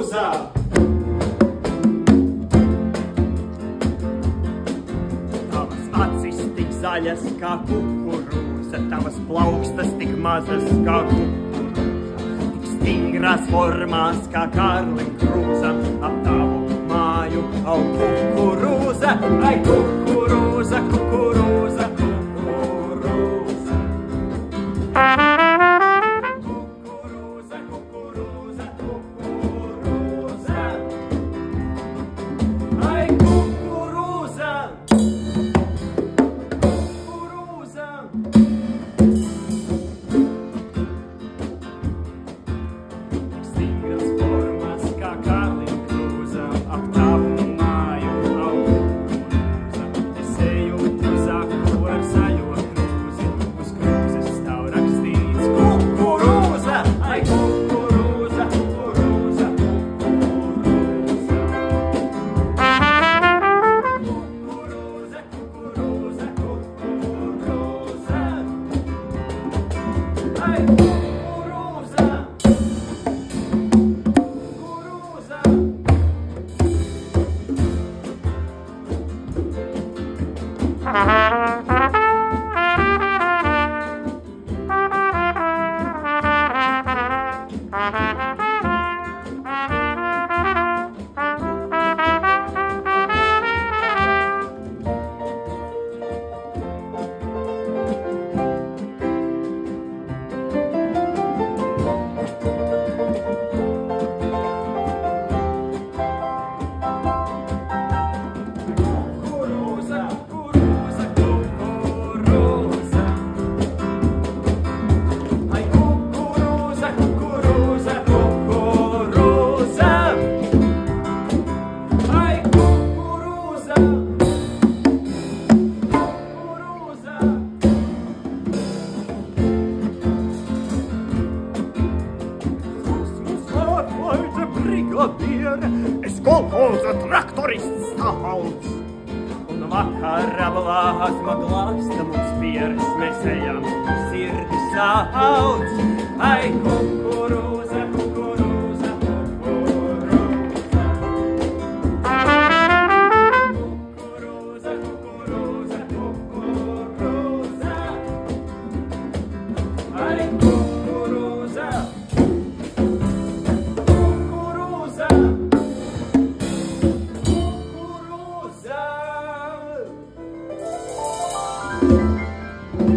kukurūza! Tavas acis tik zaļas kā kukurūza, tavas plaukstas tik mazas kā kukurūza, tik stingrās formās kā Karlim Krūzam, ap tavu māju aug kukurūza, ai kukurūza, kukurūza, kukurūza. Es kolhoza traktorists stāvs, un vakarā blāzma glāsta mums pieres, mēs ejam sirdi sauc, ai kukurūza.